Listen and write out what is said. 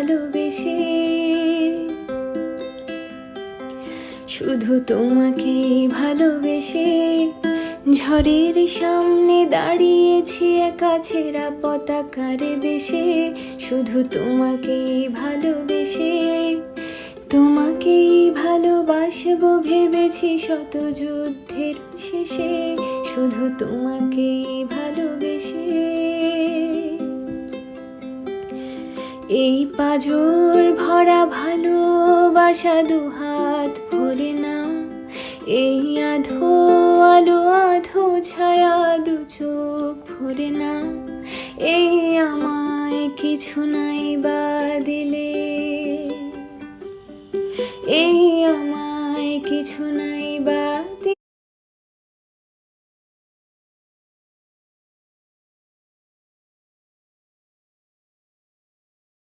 ভালোবেসে, শুধু তোমাকেই ভালোবেসে। ঝড়ের সামনে দাঁড়িয়েছি একা ছেঁড়া পতাকারে বেশে, শুধু তোমাকেই ভালোবেসে। তোমাকেই ভালোবাসবো ভেবেছি শত যুদ্ধের শেষে, শুধু তোমাকেই ভালোবেসে। এই পাঁজর ভরা ভালোবাসা দুহাত ভরে নাও, এই আধো আলো আধো ছায়া দু চোখ ভরে নাও। এই আমায় কিছু নাই বা দিলে, এই